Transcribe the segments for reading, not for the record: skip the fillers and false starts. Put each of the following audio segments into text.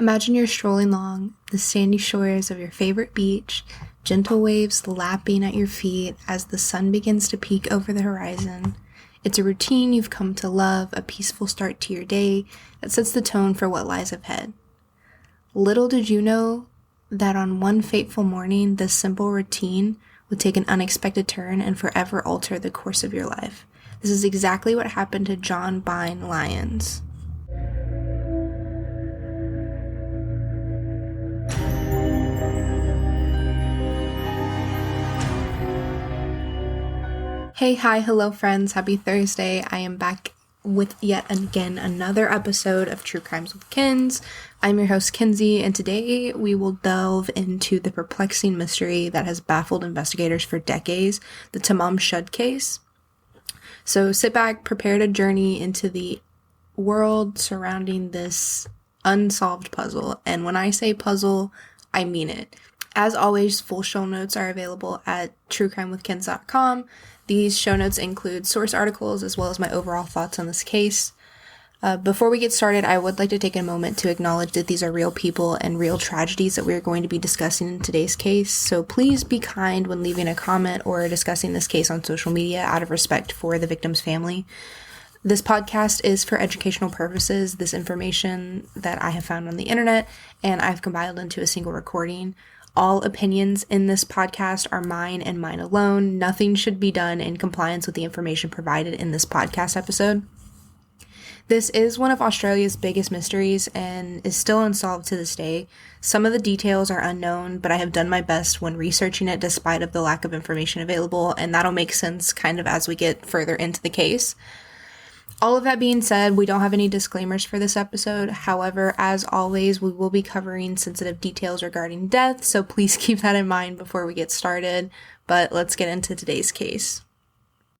Imagine you're strolling along the sandy shores of your favorite beach, gentle waves lapping at your feet as the sun begins to peek over the horizon. It's a routine you've come to love, a peaceful start to your day that sets the tone for what lies ahead. Little did you know that on one fateful morning, this simple routine would take an unexpected turn and forever alter the course of your life. This is exactly what happened to John Byne Lyons. Hey, hi, hello friends, happy Thursday. I am back with yet again another episode of True Crimes with Kenz. I'm your host Kenzie, and today we will delve into the perplexing mystery that has baffled investigators for decades, the Tamam Shud case. So sit back, prepare to journey into the world surrounding this unsolved puzzle, and when I say puzzle, I mean it. As always, full show notes are available at truecrimewithkenz.com. These show notes include source articles as well as my overall thoughts on this case. Before we get started, I would like to take a moment to acknowledge that these are real people and real tragedies that we are going to be discussing in today's case. So please be kind when leaving a comment or discussing this case on social media out of respect for the victim's family. This podcast is for educational purposes. This information that I have found on the internet and I've compiled into a single recording. All opinions in this podcast are mine and mine alone. Nothing should be done in compliance with the information provided in this podcast episode. This is one of Australia's biggest mysteries and is still unsolved to this day. Some of the details are unknown, but I have done my best when researching it despite of the lack of information available, and that'll make sense kind of as we get further into the case. All of that being said, we don't have any disclaimers for this episode. However, as always, we will be covering sensitive details regarding death, so please keep that in mind before we get started. But let's get into today's case.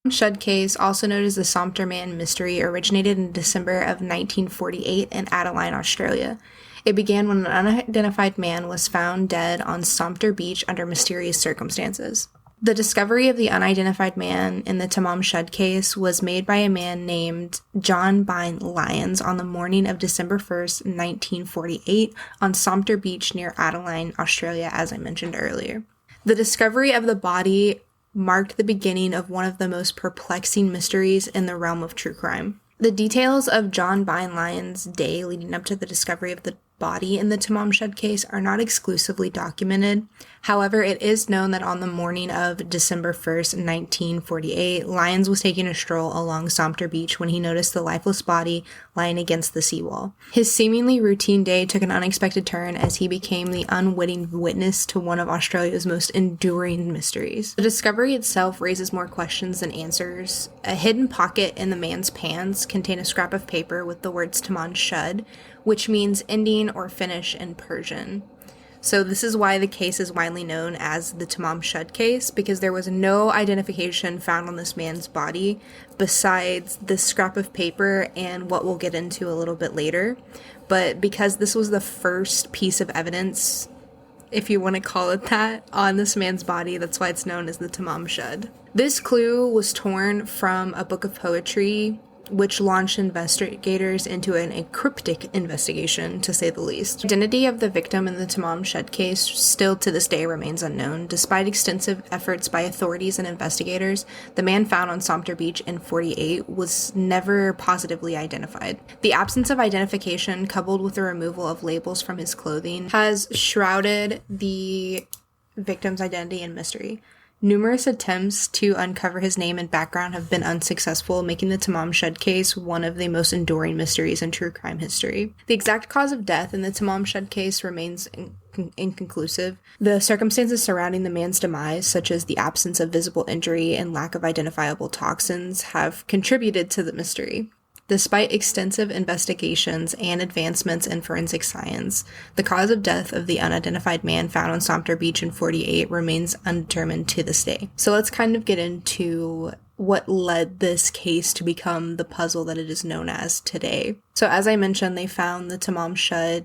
The Shud case, also known as the Sumpter Man mystery, originated in December of 1948 in Adelaide, Australia. It began when an unidentified man was found dead on Sumpter Beach under mysterious circumstances. The discovery of the unidentified man in the Tamam Shud case was made by a man named John Byne Lyons on the morning of December 1st, 1948 on Sumpter Beach near Adelaide, Australia, as I mentioned earlier. The discovery of the body marked the beginning of one of the most perplexing mysteries in the realm of true crime. The details of John Byne Lyons' day leading up to the discovery of the body in the Tamam Shud case are not exclusively documented. However, it is known that on the morning of December 1st, 1948, Lyons was taking a stroll along Sumpter Beach when he noticed the lifeless body lying against the seawall. His seemingly routine day took an unexpected turn as he became the unwitting witness to one of Australia's most enduring mysteries. The discovery itself raises more questions than answers. A hidden pocket in the man's pants contained a scrap of paper with the words Tamam Shud, which means ending or finish in Persian. So this is why the case is widely known as the Tamam Shud case, because there was no identification found on this man's body besides this scrap of paper and what we'll get into a little bit later. But because this was the first piece of evidence, if you want to call it that, on this man's body, that's why it's known as the Tamam Shud. This clue was torn from a book of poetry which launched investigators into a cryptic investigation, to say the least. The identity of the victim in the Tamam Shud case still to this day remains unknown. Despite extensive efforts by authorities and investigators, the man found on Sumpter Beach in 1948 was never positively identified. The absence of identification, coupled with the removal of labels from his clothing, has shrouded the victim's identity in mystery. Numerous attempts to uncover his name and background have been unsuccessful, making the Tamam Shud case one of the most enduring mysteries in true crime history. The exact cause of death in the Tamam Shud case remains inconclusive. The circumstances surrounding the man's demise, such as the absence of visible injury and lack of identifiable toxins, have contributed to the mystery. Despite extensive investigations and advancements in forensic science, the cause of death of the unidentified man found on Sumpter Beach in 1948 remains undetermined to this day. So let's kind of get into what led this case to become the puzzle that it is known as today. So as I mentioned, they found the Tamam Shud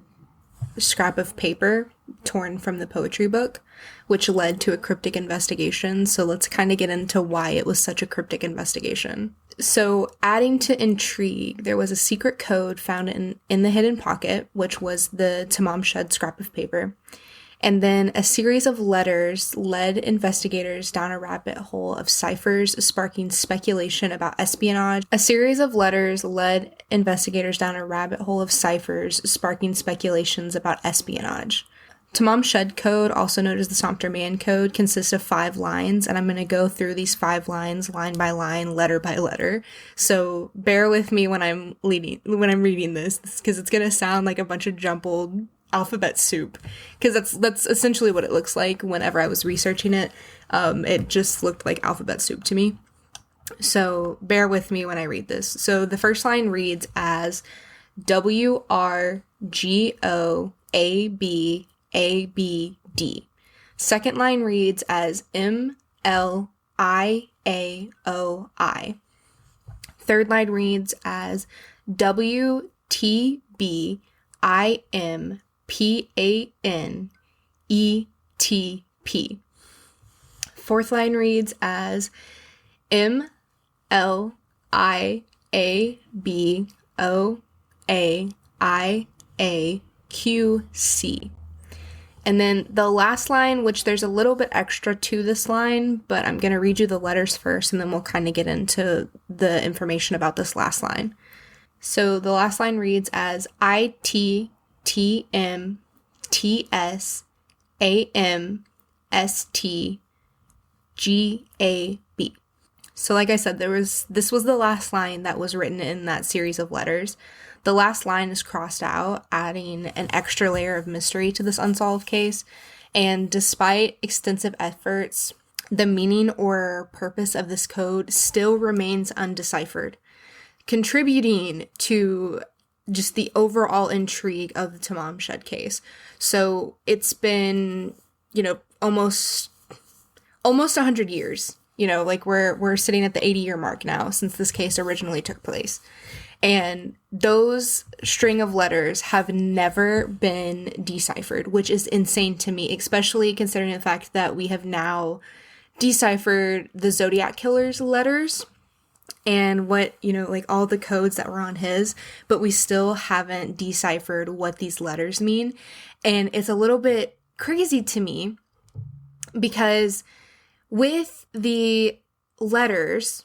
scrap of paper torn from the poetry book, which led to a cryptic investigation. So let's kind of get into why it was such a cryptic investigation. So adding to intrigue, there was a secret code found in the hidden pocket, which was the Tamam Shud scrap of paper. And then a series of letters led investigators down a rabbit hole of ciphers, sparking speculation about espionage. A series of letters led investigators down a rabbit hole of ciphers, sparking speculations about espionage. Tamam Shud code, also known as the Sumpter Man code, consists of 5 lines, and I'm going to go through these 5 lines line by line, letter by letter. So bear with me when I'm reading this, because it's going to sound like a bunch of jumbled alphabet soup, because that's essentially what it looks like. Whenever I was researching it, it just looked like alphabet soup to me. So bear with me when I read this. So the first line reads as WRGOABABD. Second line reads as MLIAOI. Third line reads as WTBIMPANETP. Fourth line reads as MLIABOAIAQC. And then the last line, which there's a little bit extra to this line, but I'm going to read you the letters first, and then we'll kind of get into the information about this last line. So the last line reads as ITTMTSAMSTGAB. So like I said, this was the last line that was written in that series of letters. The last line is crossed out, adding an extra layer of mystery to this unsolved case. And despite extensive efforts, the meaning or purpose of this code still remains undeciphered, contributing to just the overall intrigue of the Tamam Shud case. So it's been, almost 100 years, like we're sitting at the 80-year mark now since this case originally took place. And those string of letters have never been deciphered, which is insane to me, especially considering the fact that we have now deciphered the Zodiac Killer's letters and what, like all the codes that were on his, but we still haven't deciphered what these letters mean. And it's a little bit crazy to me because with the letters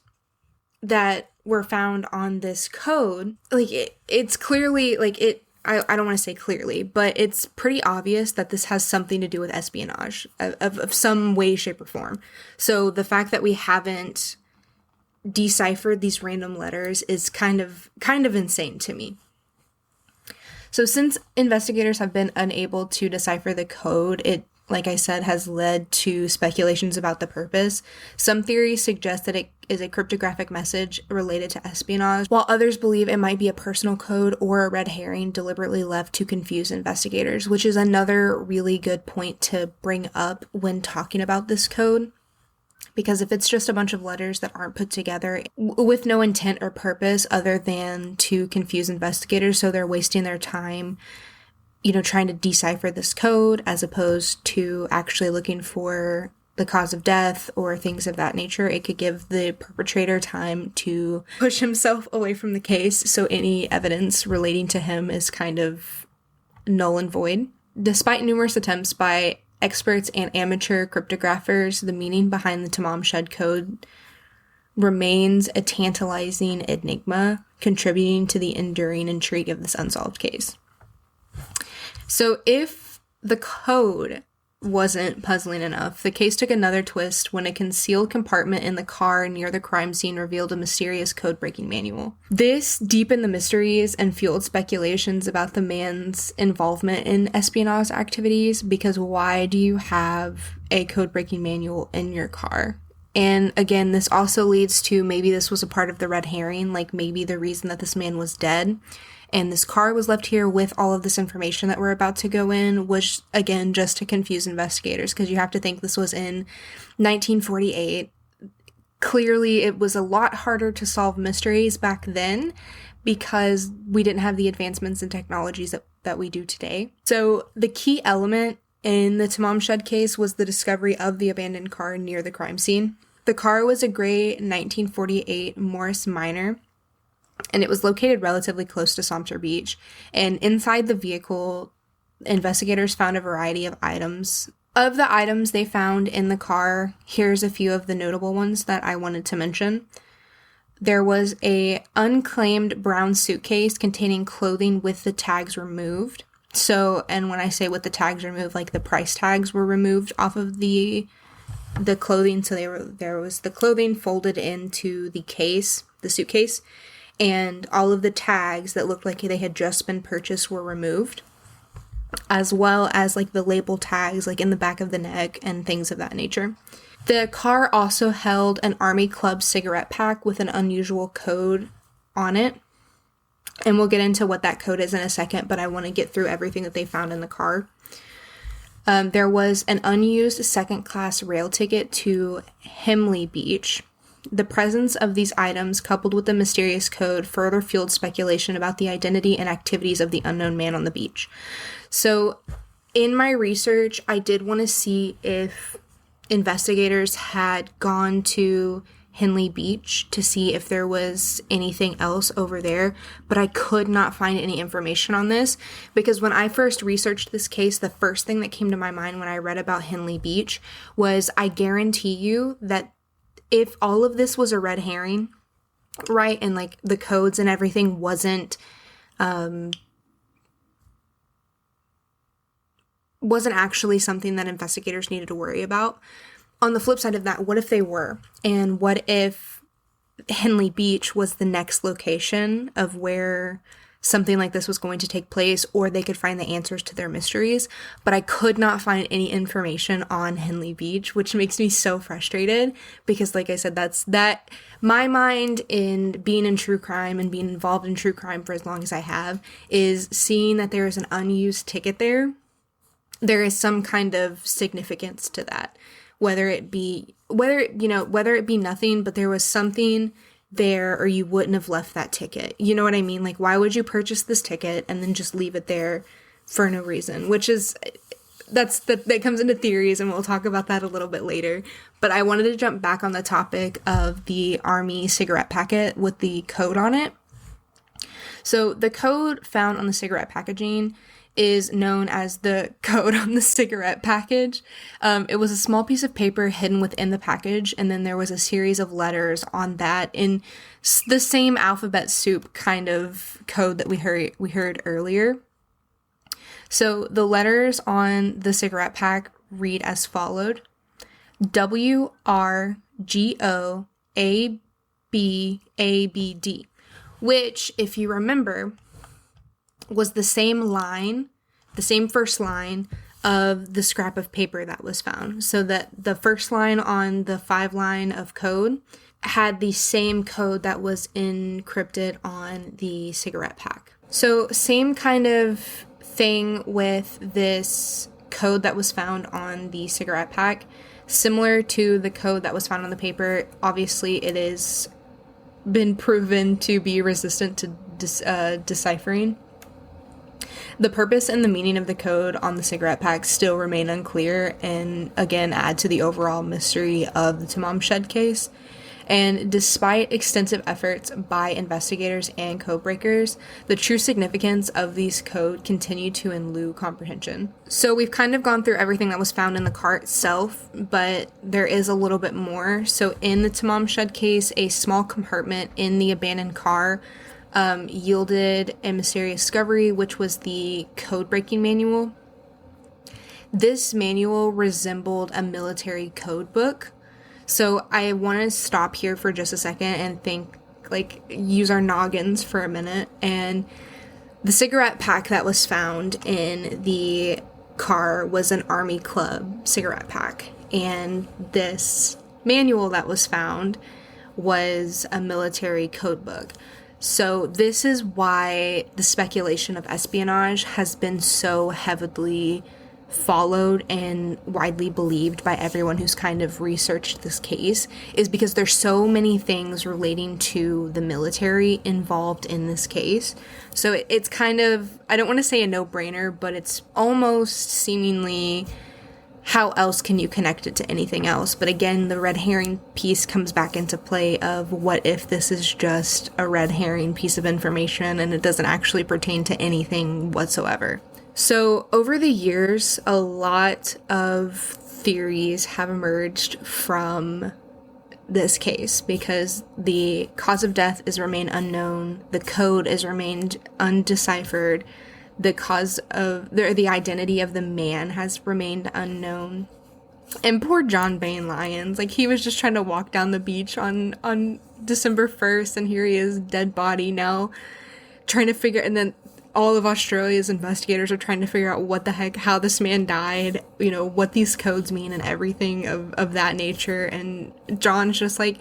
that were found on this code, like it's clearly, like I don't want to say clearly, but it's pretty obvious that this has something to do with espionage of some way, shape, or form. So the fact that we haven't deciphered these random letters is kind of insane to me. So since investigators have been unable to decipher the code, it, like I said, has led to speculations about the purpose. Some theories suggest that it is a cryptographic message related to espionage, while others believe it might be a personal code or a red herring deliberately left to confuse investigators, which is another really good point to bring up when talking about this code. Because if it's just a bunch of letters that aren't put together with no intent or purpose other than to confuse investigators, so they're wasting their time trying to decipher this code as opposed to actually looking for the cause of death or things of that nature, it could give the perpetrator time to push himself away from the case, so any evidence relating to him is kind of null and void. Despite numerous attempts by experts and amateur cryptographers, the meaning behind the Tamam Shud code remains a tantalizing enigma, contributing to the enduring intrigue of this unsolved case. So if the code wasn't puzzling enough, the case took another twist when a concealed compartment in the car near the crime scene revealed a mysterious code-breaking manual. This deepened the mysteries and fueled speculations about the man's involvement in espionage activities, because why do you have a code-breaking manual in your car? And again, this also leads to maybe this was a part of the red herring, like maybe the reason that this man was dead and this car was left here with all of this information that we're about to go in was, again, just to confuse investigators, because you have to think this was in 1948. Clearly, it was a lot harder to solve mysteries back then because we didn't have the advancements in technologies that that we do today. So the key element in the Tamam Shud case was the discovery of the abandoned car near the crime scene. The car was a gray 1948 Morris Minor, and it was located relatively close to Somter Beach. And inside the vehicle, investigators found a variety of items. Of the items they found in the car, here's a few of the notable ones that I wanted to mention. There was a unclaimed brown suitcase containing clothing with the tags removed. So, and when I say with the tags removed, like the price tags were removed off of the clothing. So there was the clothing folded into the case, the suitcase, and all of the tags that looked like they had just been purchased were removed, as well as like the label tags like in the back of the neck and things of that nature. The car also held an Army Club cigarette pack with an unusual code on it. And we'll get into what that code is in a second, but I want to get through everything that they found in the car. There was an unused second-class rail ticket to Henley Beach. The presence of these items, coupled with the mysterious code, further fueled speculation about the identity and activities of the unknown man on the beach. So, in my research, I did want to see if investigators had gone to Henley Beach to see if there was anything else over there, but I could not find any information on this, because when I first researched this case, the first thing that came to my mind when I read about Henley Beach was, I guarantee you that if all of this was a red herring, right, and like the codes and everything wasn't actually something that investigators needed to worry about. On the flip side of that, what if they were? And what if Henley Beach was the next location of where something like this was going to take place, or they could find the answers to their mysteries? But I could not find any information on Henley Beach, which makes me so frustrated, because like I said, that my mind in being in true crime and being involved in true crime for as long as I have is seeing that there is an unused ticket there. There is some kind of significance to that. Whether it be nothing, but there was something there, or you wouldn't have left that ticket. You know what I mean? Like, why would you purchase this ticket and then just leave it there for no reason? Which is, that comes into theories, and we'll talk about that a little bit later. But I wanted to jump back on the topic of the Army cigarette packet with the code on it. So the code found on the cigarette packaging is known as the code on the cigarette package. It was a small piece of paper hidden within the package, and then there was a series of letters on that in the same alphabet soup kind of code that we heard earlier. So the letters on the cigarette pack read as followed: WRGOABABD, which, if you remember, was the same first line of the scrap of paper that was found. So that the first line on the 5-line of code had the same code that was encrypted on the cigarette pack. So same kind of thing with this code that was found on the cigarette pack. Similar to the code that was found on the paper, obviously it is been proven to be resistant to deciphering. The purpose and the meaning of the code on the cigarette pack still remain unclear, and again add to the overall mystery of the Tamam Shud case. And despite extensive efforts by investigators and code breakers, the true significance of these code continue to elude comprehension. So we've kind of gone through everything that was found in the car itself, but there is a little bit more. So in the Tamam Shud case, a small compartment in the abandoned car yielded a mysterious discovery, which was the code-breaking manual. This manual resembled a military code book. So I want to stop here for just a second and use our noggins for a minute. And the cigarette pack that was found in the car was an Army Club cigarette pack. And this manual that was found was a military code book. So this is why the speculation of espionage has been so heavily followed and widely believed by everyone who's kind of researched this case is because there's so many things relating to the military involved in this case. So it's kind of, I don't want to say a no-brainer, but it's almost seemingly, how else can you connect it to anything else? But again, the red herring piece comes back into play of what if this is just a red herring piece of information and it doesn't actually pertain to anything whatsoever. So over the years, a lot of theories have emerged from this case because the cause of death has remained unknown, the code has remained undeciphered, the identity of the man has remained unknown. And poor John Bain Lyons, like, he was just trying to walk down the beach on December 1st, and here he is, dead body now, trying to figure, and then all of Australia's investigators are trying to figure out what the heck, how this man died, you know, what these codes mean and everything of that nature. And John's just like,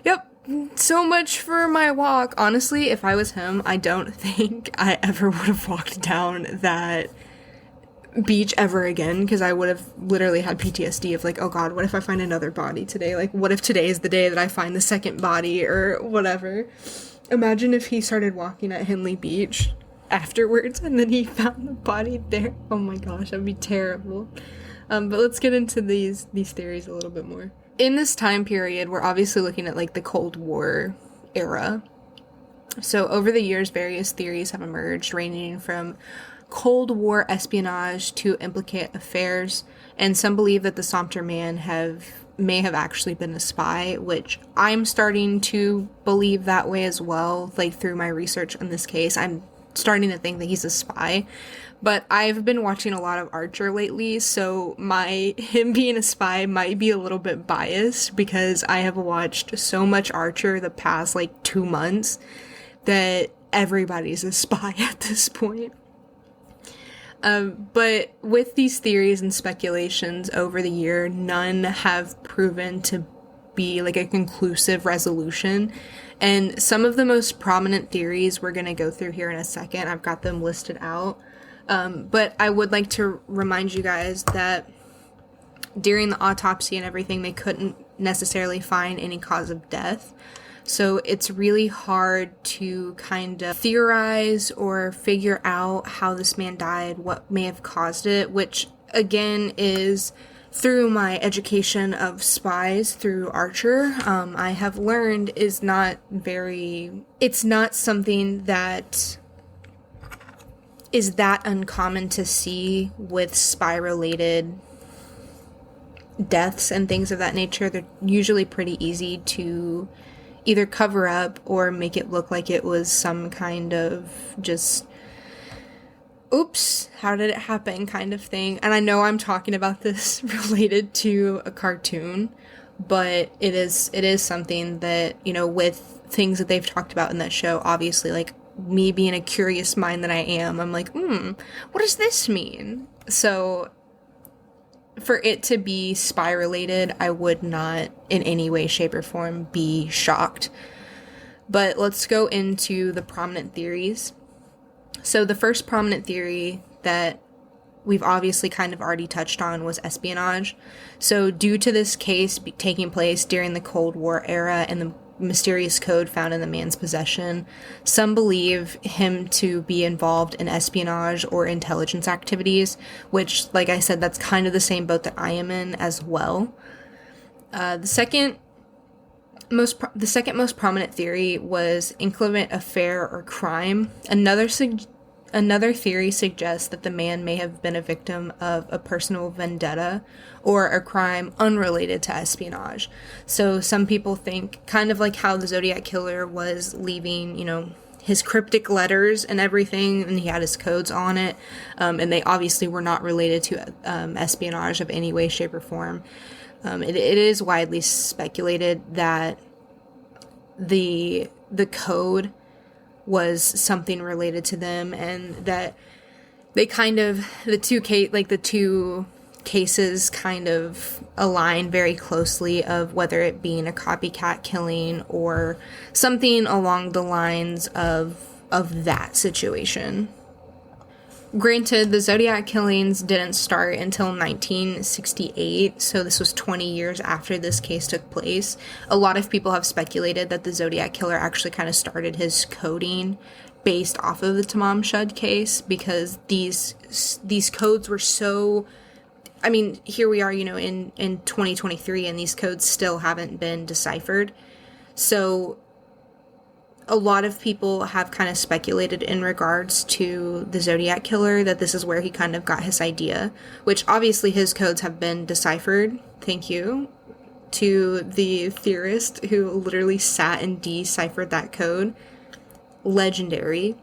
yep, so much for my walk. Honestly, if I was him, I don't think I ever would have walked down that beach ever again, because I would have literally had PTSD of like, oh god, what if I find another body today? Like, what if today is the day that I find the second body or whatever? Imagine if he started walking at Henley Beach afterwards and then he found the body there. Oh my gosh, that'd be terrible. But let's get into these theories a little bit more. In this time period, we're obviously looking at like the Cold War era. So over the years, various theories have emerged, ranging from Cold War espionage to implicate affairs, and some believe that the Sumter man may have actually been a spy, which I'm starting to believe that way as well. Like, through my research on this case, I'm starting to think that he's a spy. But I've been watching a lot of Archer lately, so him being a spy might be a little bit biased because I have watched so much Archer the past like 2 months that everybody's a spy at this point. But with these theories and speculations over the year, none have proven to be like a conclusive resolution. And some of the most prominent theories we're going to go through here in a second. I've got them listed out. But I would like to remind you guys that during the autopsy and everything, they couldn't necessarily find any cause of death. So it's really hard to kind of theorize or figure out how this man died, what may have caused it, which again is through my education of spies through Archer, I have learned it's not something that is that uncommon to see with spy-related deaths and things of that nature. They're usually pretty easy to either cover up or make it look like it was some kind of just, oops, how did it happen kind of thing. And I know I'm talking about this related to a cartoon, but it is something that, you know, with things that they've talked about in that show, obviously, like, me being a curious mind that I am, I'm like, what does this mean? So for it to be spy related, I would not in any way, shape, or form be shocked. But let's go into the prominent theories. So the first prominent theory that we've obviously kind of already touched on was espionage. So due to this case taking place during the Cold War era and the mysterious code found in the man's possession, some believe him to be involved in espionage or intelligence activities, which, like I said, that's kind of the same boat that I am in as well. The second most prominent theory was inclement affair or crime. Another theory suggests that the man may have been a victim of a personal vendetta or a crime unrelated to espionage. So some people think, kind of like how the Zodiac Killer was leaving, you know, his cryptic letters and everything, and he had his codes on it, and they obviously were not related to espionage of any way, shape, or form. It is widely speculated that the code was something related to them, and that they kind of, the two cases kind of align very closely of whether it being a copycat killing or something along the lines of that situation. Granted, the Zodiac killings didn't start until 1968, so this was 20 years after this case took place. A lot of people have speculated that the Zodiac killer actually kind of started his coding based off of the Tamam Shud case, because these codes were so... I mean, here we are, in 2023, and these codes still haven't been deciphered. So a lot of people have kind of speculated in regards to the Zodiac killer that this is where he kind of got his idea, which obviously his codes have been deciphered. Thank you to the theorist who literally sat and deciphered that code. Legendary.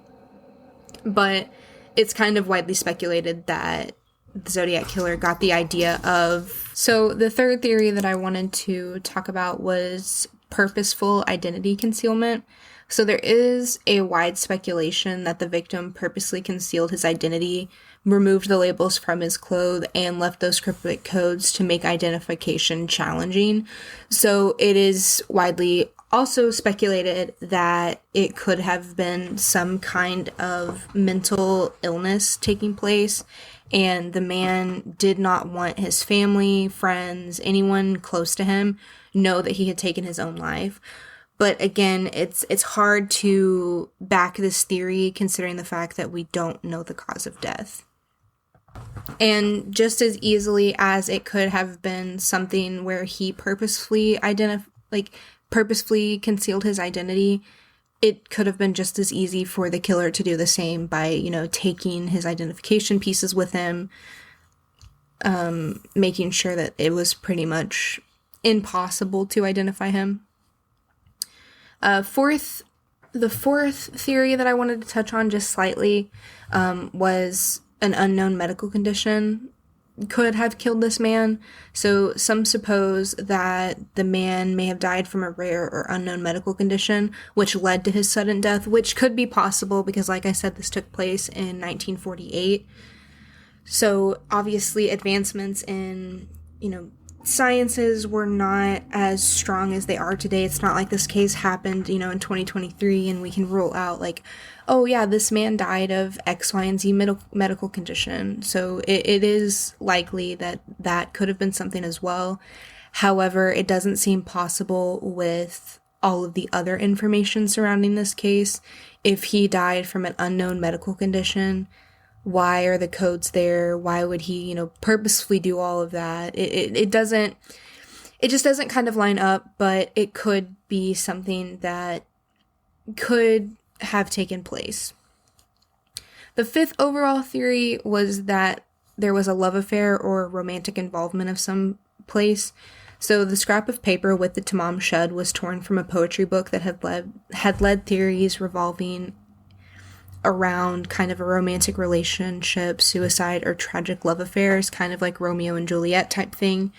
But it's kind of widely speculated that the Zodiac killer got the idea of... So the third theory that I wanted to talk about was purposeful identity concealment. So there is a wide speculation that the victim purposely concealed his identity, removed the labels from his clothes, and left those cryptic codes to make identification challenging. So it is widely also speculated that it could have been some kind of mental illness taking place, and the man did not want his family, friends, anyone close to him know that he had taken his own life. But again, it's hard to back this theory considering the fact that we don't know the cause of death. And just as easily as it could have been something where he purposefully concealed his identity, it could have been just as easy for the killer to do the same by, taking his identification pieces with him, making sure that it was pretty much impossible to identify him. The fourth theory that I wanted to touch on just slightly was an unknown medical condition could have killed this man. So some suppose that the man may have died from a rare or unknown medical condition, which led to his sudden death, which could be possible because, like I said, this took place in 1948. So obviously advancements in, sciences were not as strong as they are today. It's not like this case happened, in 2023 and we can rule out oh yeah, this man died of X, Y, and Z medical condition. So it is likely that that could have been something as well. However, it doesn't seem possible with all of the other information surrounding this case. If he died from an unknown medical condition, why are the codes there? Why would he, purposefully do all of that? It just doesn't kind of line up, but it could be something that could have taken place. The fifth overall theory was that there was a love affair or romantic involvement of some place. So the scrap of paper with the Tamam Shud was torn from a poetry book that had led theories revolving around kind of a romantic relationship, suicide, or tragic love affairs, kind of like Romeo and Juliet type thing,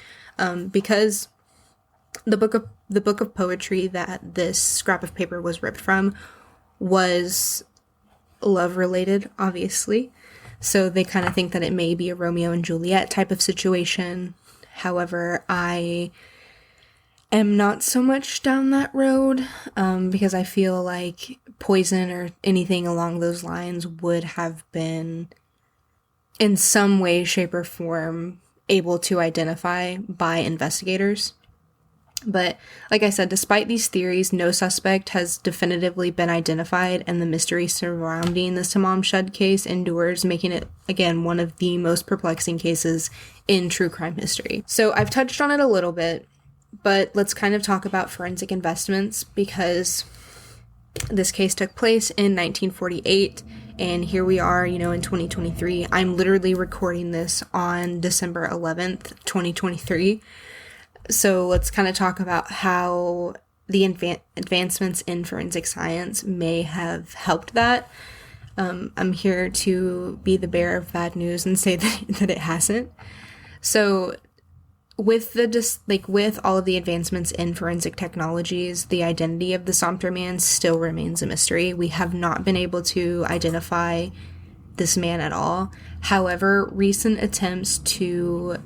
because the book of poetry that this scrap of paper was ripped from was love related, obviously. So they kind of think that it may be a Romeo and Juliet type of situation. However, I am not so much down that road, because I feel like poison or anything along those lines would have been in some way, shape, or form able to identify by investigators. But like I said, despite these theories, no suspect has definitively been identified, and the mystery surrounding the Tamam Shud case endures, making it, again, one of the most perplexing cases in true crime history. So I've touched on it a little bit, but let's kind of talk about forensic investments, because this case took place in 1948, and here we are, in 2023. I'm literally recording this on December 11th, 2023. So let's kind of talk about how the advancements in forensic science may have helped that. I'm here to be the bearer of bad news and say that it hasn't. So with all of the advancements in forensic technologies, the identity of the Sumpter man still remains a mystery. We have not been able to identify this man at all. However, recent attempts to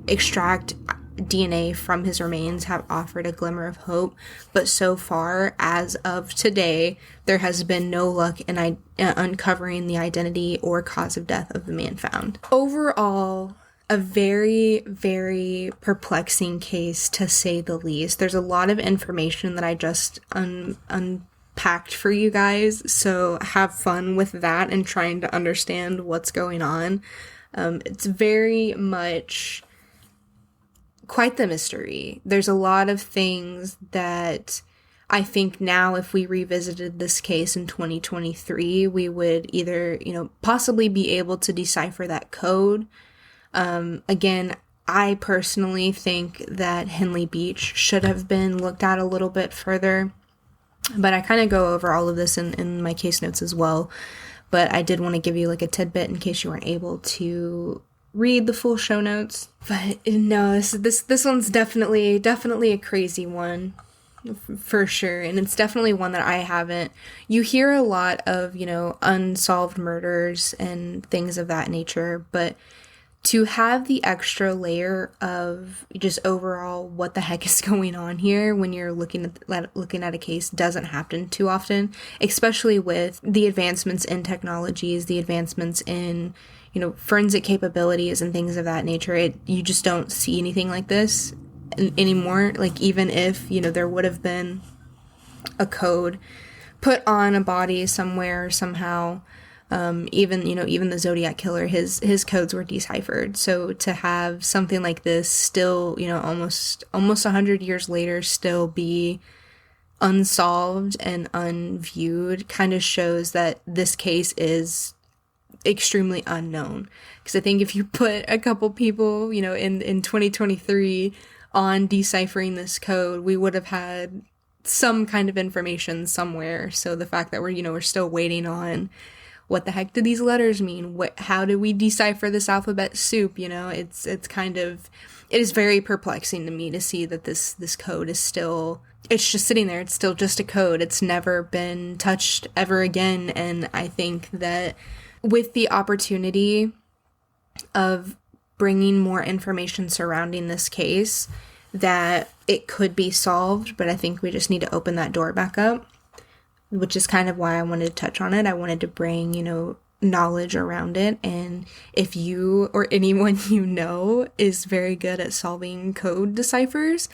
extract DNA from his remains have offered a glimmer of hope, but so far, as of today, there has been no luck in uncovering the identity or cause of death of the man found. Overall, a very, very perplexing case, to say the least. There's a lot of information that I just unpacked for you guys, so have fun with that and trying to understand what's going on. It's very much quite the mystery. There's a lot of things that I think now, if we revisited this case in 2023, we would either, possibly be able to decipher that code. Again, I personally think that Henley Beach should have been looked at a little bit further, but I kind of go over all of this in my case notes as well. But I did want to give you like a tidbit in case you weren't able to read the full show notes. But no, this one's definitely a crazy one, for sure. And it's definitely one that I haven't. You hear a lot of, unsolved murders and things of that nature, but to have the extra layer of just overall what the heck is going on here when you're looking at a case doesn't happen too often, especially with the advancements in technologies, the advancements in, forensic capabilities and things of that nature. You just don't see anything like this anymore. Like, even if, there would have been a code put on a body somewhere, somehow, even the Zodiac killer, his codes were deciphered. So to have something like this still, almost 100 years later, still be unsolved and unviewed kind of shows that this case is extremely unknown. Because I think if you put a couple people, in 2023 on deciphering this code, we would have had some kind of information somewhere. So the fact that we're still waiting on what the heck do these letters mean? How do we decipher this alphabet soup? It is very perplexing to me to see that this code is still, it's just sitting there. It's still just a code. It's never been touched ever again. And I think that with the opportunity of bringing more information surrounding this case, that it could be solved, but I think we just need to open that door back up, which is kind of why I wanted to touch on it. I wanted to bring, knowledge around it. And if you or anyone is very good at solving code deciphers,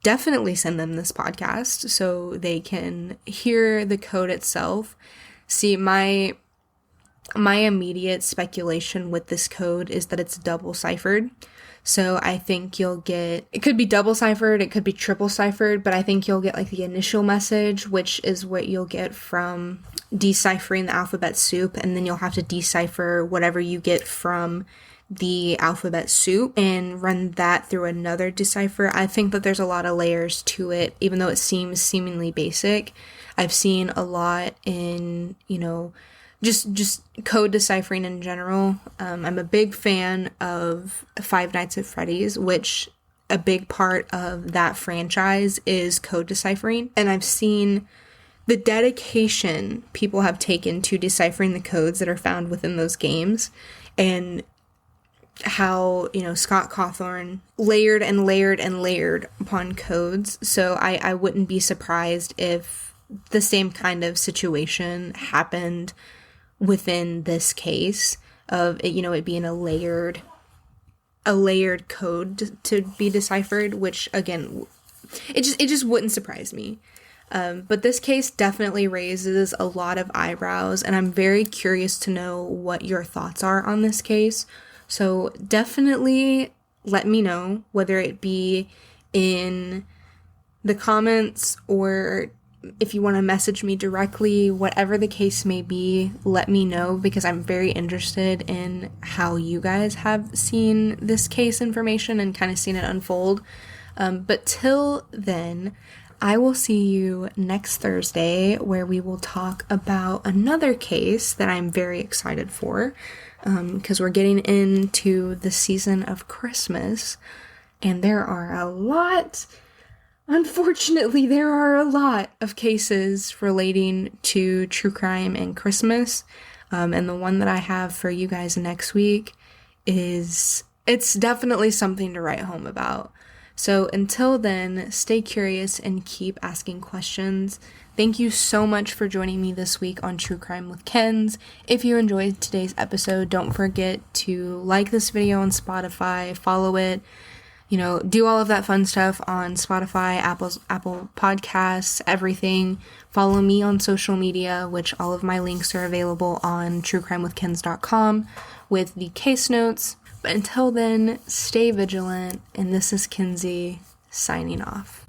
definitely send them this podcast so they can hear the code itself. See, my immediate speculation with this code is that it's double ciphered. So I think it could be double ciphered, it could be triple ciphered, but I think you'll get like the initial message, which is what you'll get from deciphering the alphabet soup, and then you'll have to decipher whatever you get from the alphabet soup and run that through another decipher. I think that there's a lot of layers to it, even though it seems seemingly basic. I've seen a lot in, just code deciphering in general. I'm a big fan of Five Nights at Freddy's, which a big part of that franchise is code deciphering. And I've seen the dedication people have taken to deciphering the codes that are found within those games, and how, Scott Cawthorn layered and layered and layered upon codes. So I wouldn't be surprised if the same kind of situation happened within this case of it, it being a layered code to be deciphered, which again, it just wouldn't surprise me. But this case definitely raises a lot of eyebrows, and I'm very curious to know what your thoughts are on this case. So definitely let me know, whether it be in the comments or if you want to message me directly, whatever the case may be, let me know, because I'm very interested in how you guys have seen this case information and kind of seen it unfold. But till then, I will see you next Thursday, where we will talk about another case that I'm very excited for, because we're getting into the season of Christmas, and unfortunately, there are a lot of cases relating to true crime and Christmas, and the one that I have for you guys next week is it's definitely something to write home about. So until then, stay curious and keep asking questions. Thank you so much for joining me this week on True Crime with Kenz. If you enjoyed today's episode, don't forget to like this video on Spotify, follow it, do all of that fun stuff on Spotify, Apple Podcasts, everything. Follow me on social media, which all of my links are available on truecrimewithkenz.com with the case notes. But until then, stay vigilant, and this is Kenzie signing off.